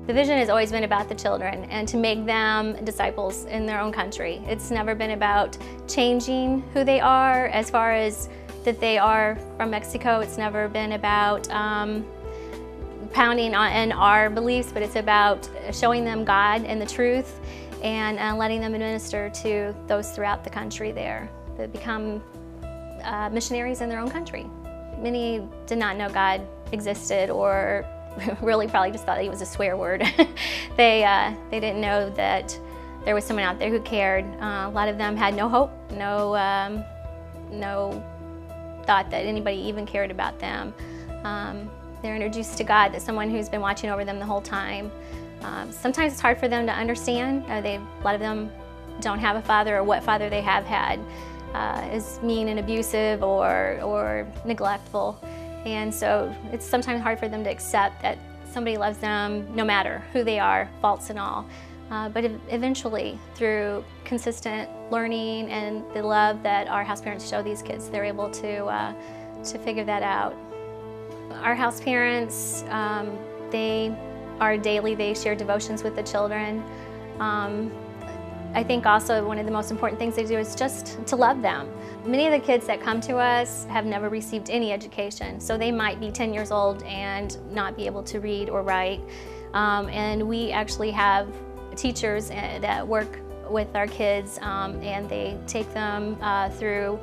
The vision has always been about the children and to make them disciples in their own country. It's never been about changing who they are as far as that they are from Mexico. It's never been about pounding on our beliefs, but it's about showing them God and the truth and letting them administer to those throughout the country there that become missionaries in their own country. Many did not know God existed, or really probably just thought he was a swear word. They didn't know that there was someone out there who cared. A lot of them had no hope, no thought that anybody even cared about them. They're introduced to God, that someone who's been watching over them the whole time. Sometimes it's hard for them to understand. A lot of them don't have a father, or what father they have had is mean and abusive or neglectful. And so it's sometimes hard for them to accept that somebody loves them no matter who they are, faults and all. But eventually, through consistent learning and the love that our house parents show these kids, they're able to figure that out. Our house parents, they share devotions with the children. I think also one of the most important things they do is just to love them. Many of the kids that come to us have never received any education, so they might be 10 years old and not be able to read or write. And we actually have teachers that work with our kids, and they take them through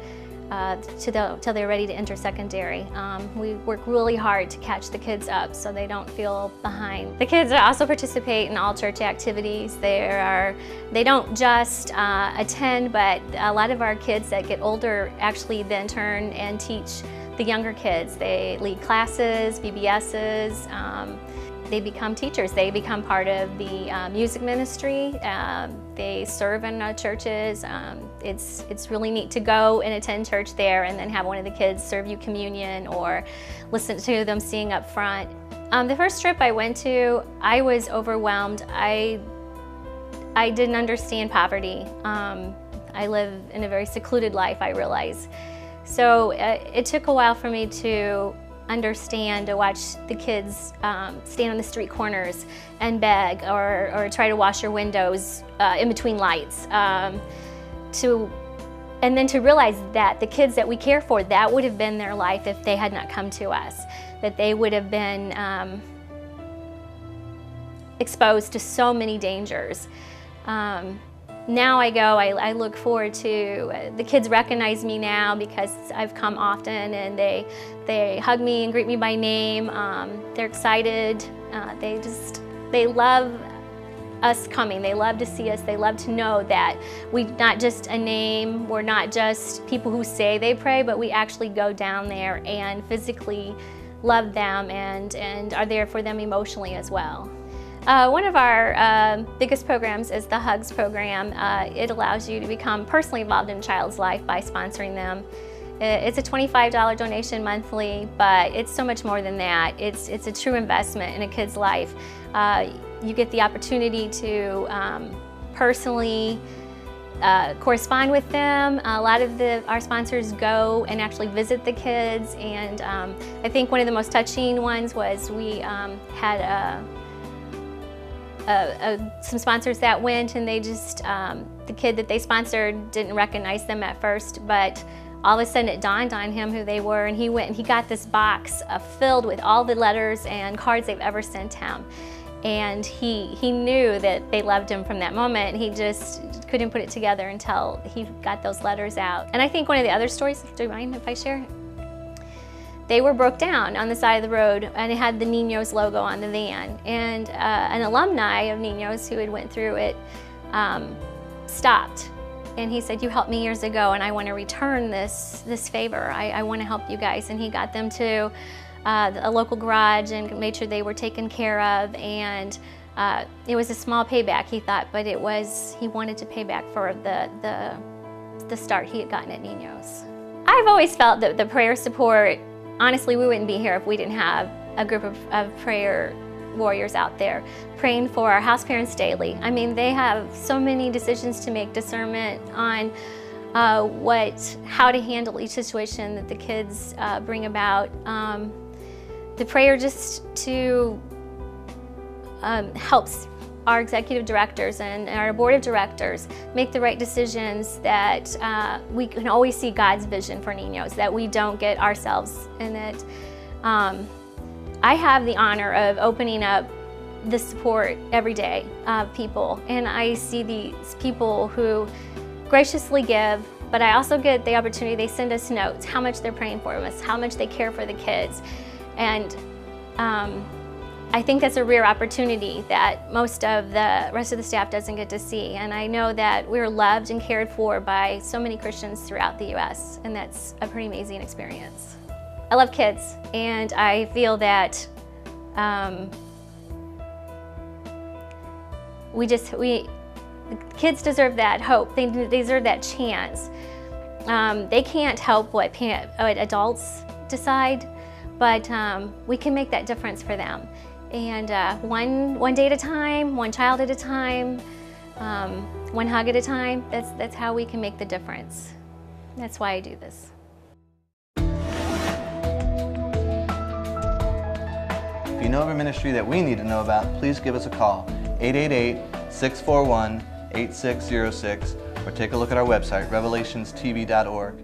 till they're ready to enter secondary. We work really hard to catch the kids up so they don't feel behind. The kids also participate in all church activities. They don't just attend, but a lot of our kids that get older actually then turn and teach the younger kids. They lead classes, VBSs. They become teachers. They become part of the music ministry. They serve in churches. It's really neat to go and attend church there and then have one of the kids serve you communion or listen to them sing up front. The first trip I went to, I was overwhelmed. I didn't understand poverty. I live in a very secluded life, I realize. So it took a while for me to understand, to watch the kids stand on the street corners and beg or try to wash your windows in between lights. And then to realize that the kids that we care for, that would have been their life if they had not come to us, that they would have been exposed to so many dangers. Now I look forward to, the kids recognize me now because I've come often, and they hug me and greet me by name. They're excited. They love us coming. They love to see us. They love to know that we're not just a name. We're not just people who say they pray, but we actually go down there and physically love them and are there for them emotionally as well. One of our biggest programs is the Hugs program. It allows you to become personally involved in a child's life by sponsoring them. It's a $25 donation monthly, but it's so much more than that. It's a true investment in a kid's life. You get the opportunity to personally correspond with them. A lot of our sponsors go and actually visit the kids, and I think one of the most touching ones was we had some sponsors that went, and they just, the kid that they sponsored didn't recognize them at first, but all of a sudden it dawned on him who they were, and he went and he got this box filled with all the letters and cards they've ever sent him. And he knew that they loved him from that moment. He just couldn't put it together until he got those letters out. And I think one of the other stories, do you mind if I share? They were broke down on the side of the road, and it had the Ninos logo on the van. And an alumni of Ninos who had went through it stopped. And he said, "You helped me years ago, and I want to return this favor. I want to help you guys." And he got them to a local garage and made sure they were taken care of. And it was a small payback, he thought, but he wanted to pay back for the start he had gotten at Ninos. I've always felt that the prayer support, honestly, we wouldn't be here if we didn't have a group of prayer warriors out there praying for our house parents daily. I mean, they have so many decisions to make, discernment on how to handle each situation that the kids bring about. The prayer just to helps our executive directors and our board of directors make the right decisions, that we can always see God's vision for Ninos, that we don't get ourselves in it. I have the honor of opening up the support every day of people, and I see these people who graciously give, but I also get the opportunity, they send us notes, how much they're praying for us, how much they care for the kids. And I think that's a rare opportunity that most of the rest of the staff doesn't get to see. And I know that we're loved and cared for by so many Christians throughout the U.S., and that's a pretty amazing experience. I love kids, and I feel that kids deserve that hope. They deserve that chance. They can't help what adults decide, but we can make that difference for them. And one day at a time, one child at a time, one hug at a time, that's how we can make the difference. That's why I do this. If you know of a ministry that we need to know about, please give us a call, 888-641-8606, or take a look at our website, revelationstv.org.